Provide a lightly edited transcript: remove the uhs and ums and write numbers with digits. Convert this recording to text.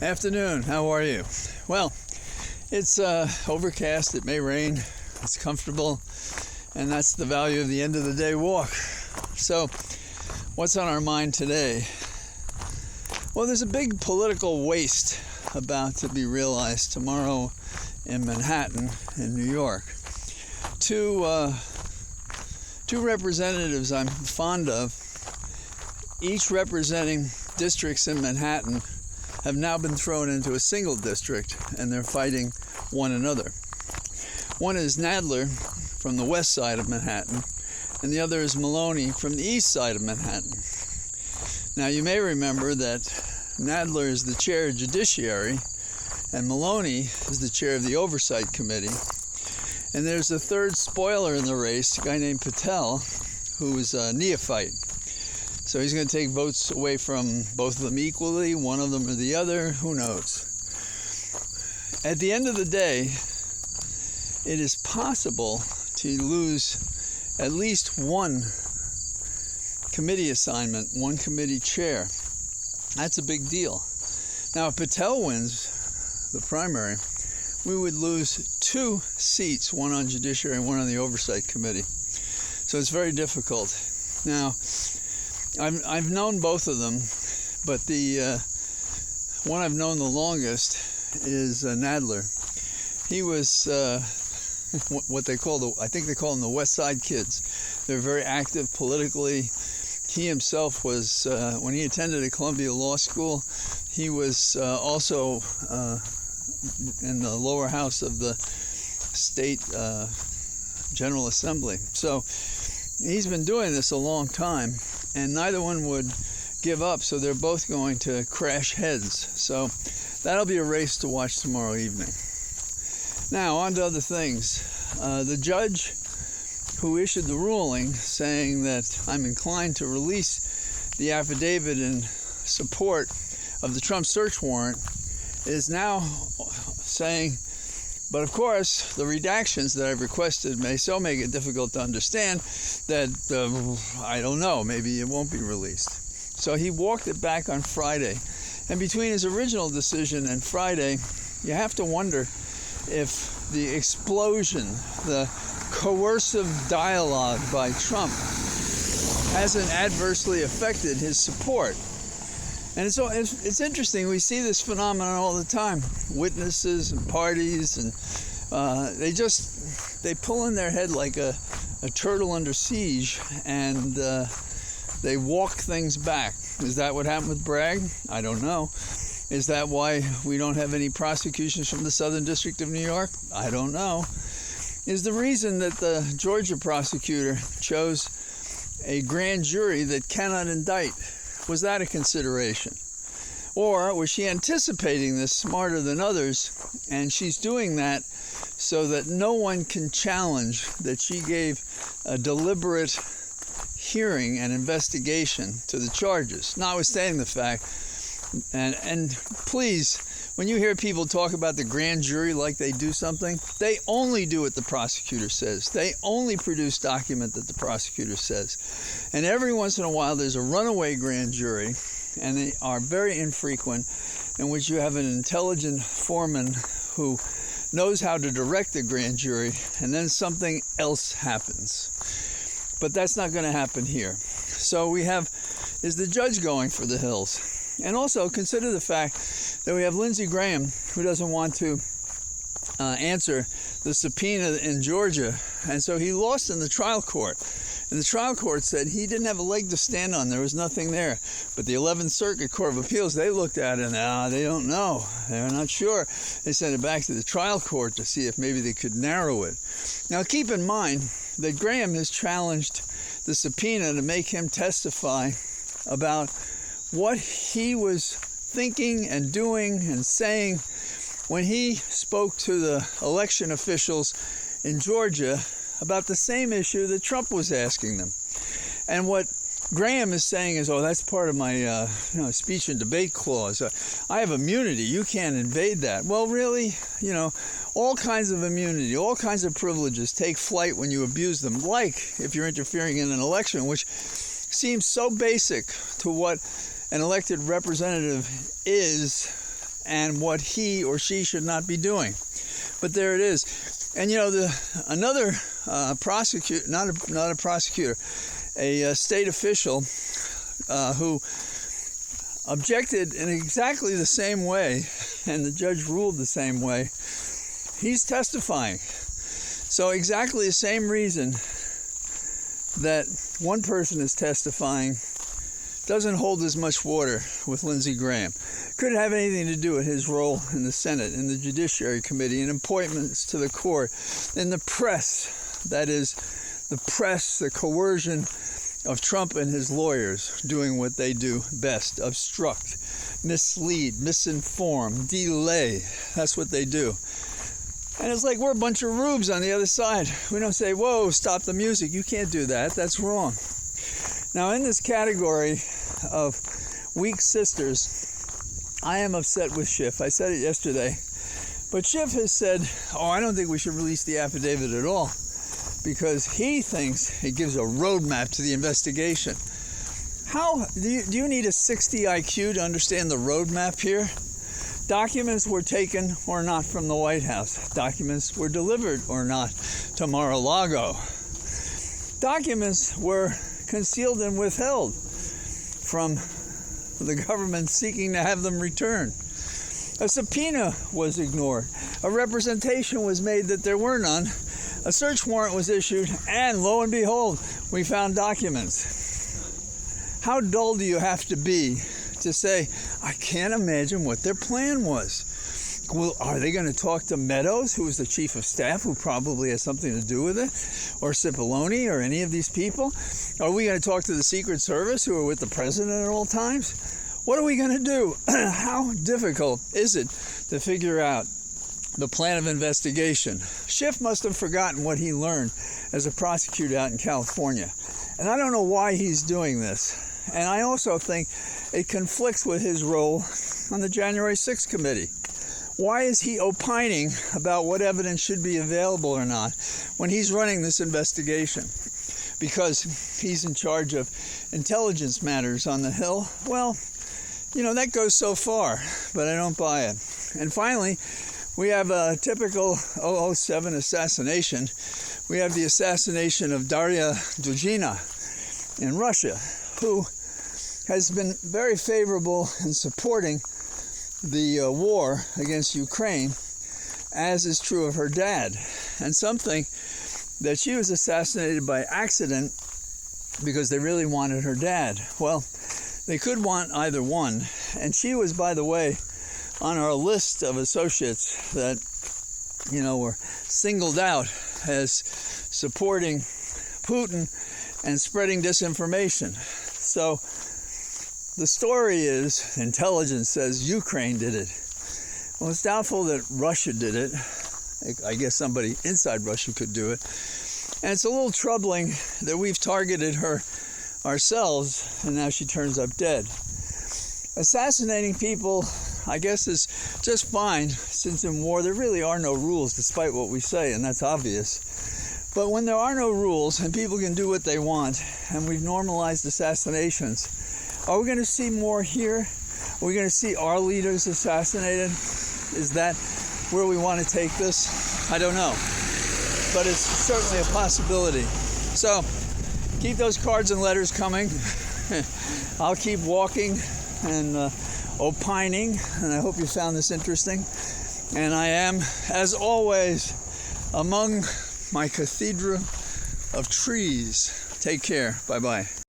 Afternoon, how are you? Well, it's overcast, it may rain, it's comfortable, and that's the value of the end of the day walk. So, what's on our mind today? Well, there's a big political waste about to be realized tomorrow in Manhattan, in New York. Two representatives I'm fond of, each representing districts in Manhattan, have now been thrown into a single district, and they're fighting one another. One is Nadler from the west side of Manhattan, and the other is Maloney from the east side of Manhattan. Now, you may remember that Nadler is the chair of Judiciary, and Maloney is the chair of the Oversight Committee. And there's a third spoiler in the race, a guy named Patel, who is a neophyte. So he's going to take votes away from both of them equally, one of them or the other, who knows. At the end of the day, it is possible to lose at least one committee assignment, one committee chair. That's a big deal. Now, if Patel wins the primary, we would lose 2 seats, one on Judiciary and one on the Oversight Committee. So it's very difficult. Now, I've known both of them, but the one I've known the longest is Nadler. He was what they call I think they call them the West Side Kids. They're very active politically. He himself was, when he attended at Columbia Law School, he was also in the lower house of the state General Assembly. So he's been doing this a long time, and neither one would give up, so they're both going to crash heads. So that'll be a race to watch tomorrow evening. Now, on to other things. The judge who issued the ruling saying that I'm inclined to release the affidavit in support of the Trump search warrant is now saying, but of course, the redactions that I've requested may so make it difficult to understand that, I don't know, maybe it won't be released. So he walked it back on Friday. And between his original decision and Friday, you have to wonder if the explosion, the coercive dialogue by Trump hasn't adversely affected his support. And it's interesting, we see this phenomenon all the time. Witnesses and parties, and they pull in their head like a turtle under siege, and they walk things back. Is that what happened with Bragg? I don't know. Is that why we don't have any prosecutions from the Southern District of New York? I don't know. Is the reason that the Georgia prosecutor chose a grand jury that cannot indict? Was that a consideration? Or was she anticipating this smarter than others, and she's doing that so that no one can challenge that she gave a deliberate hearing and investigation to the charges, notwithstanding the fact, and please, when you hear people talk about the grand jury like they do something, they only do what the prosecutor says. They only produce document that the prosecutor says. And every once in a while there's a runaway grand jury, and they are very infrequent, in which you have an intelligent foreman who knows how to direct the grand jury, and then something else happens. But that's not going to happen here. So is the judge going for the hills? And also consider the fact that we have Lindsey Graham, who doesn't want to answer the subpoena in Georgia. And so he lost in the trial court. And the trial court said he didn't have a leg to stand on. There was nothing there. But the 11th Circuit Court of Appeals, they looked at it and they don't know. They're not sure. They sent it back to the trial court to see if maybe they could narrow it. Now, keep in mind that Graham has challenged the subpoena to make him testify about what he was thinking and doing and saying when he spoke to the election officials in Georgia about the same issue that Trump was asking them. And what Graham is saying is, that's part of my speech and debate clause. I have immunity. You can't invade that. Well, really, all kinds of immunity, all kinds of privileges take flight when you abuse them, like if you're interfering in an election, which seems so basic to what an elected representative is and what he or she should not be doing. But there it is. And you know, another prosecutor, not a prosecutor, a state official who objected in exactly the same way, and the judge ruled the same way, he's testifying. So exactly the same reason that one person is testifying doesn't hold as much water with Lindsey Graham. Could have anything to do with his role in the Senate, in the Judiciary Committee, in appointments to the court, in the press, that is, the press, the coercion of Trump and his lawyers doing what they do best: obstruct, mislead, misinform, delay. That's what they do. And it's like we're a bunch of rubes on the other side. We don't say, whoa, stop the music. You can't do that. That's wrong. Now, in this category of weak sisters, I am upset with Schiff. I said it yesterday. But Schiff has said, I don't think we should release the affidavit at all, because he thinks it gives a roadmap to the investigation. How do you need a 60 IQ to understand the roadmap here? Documents were taken or not from the White House. Documents were delivered or not to Mar-a-Lago. Documents were concealed and withheld from the government seeking to have them returned. A subpoena was ignored. A representation was made that there were none. A search warrant was issued, and lo and behold, we found documents. How dull do you have to be to say, I can't imagine what their plan was? Well, are they going to talk to Meadows, who is the chief of staff, who probably has something to do with it, or Cipollone, or any of these people? Are we going to talk to the Secret Service, who are with the president at all times? What are we going to do? How difficult is it to figure out the plan of investigation? Schiff must have forgotten what he learned as a prosecutor out in California. And I don't know why he's doing this. And I also think it conflicts with his role on the January 6th committee. Why is he opining about what evidence should be available or not when he's running this investigation? Because he's in charge of intelligence matters on the Hill? Well, you know, that goes so far, but I don't buy it. And finally, we have a typical 007 assassination. We have the assassination of Daria Dugina in Russia, who has been very favorable in supporting the war against Ukraine, as is true of her dad. And some think that she was assassinated by accident because they really wanted her dad. Well, they could want either one. And she was, by the way, on our list of associates that, you know, were singled out as supporting Putin and spreading disinformation. So the story is, intelligence says Ukraine did it. Well, it's doubtful that Russia did it. I guess somebody inside Russia could do it. And it's a little troubling that we've targeted her ourselves, and now she turns up dead. Assassinating people, I guess, is just fine, since in war there really are no rules, despite what we say, and that's obvious. But when there are no rules and people can do what they want, and we've normalized assassinations, are we going to see more here? Are we going to see our leaders assassinated? Is that where we want to take this? I don't know. But it's certainly a possibility. So keep those cards and letters coming. I'll keep walking and opining, and I hope you found this interesting. And I am, as always, among my cathedra of trees. Take care. Bye-bye.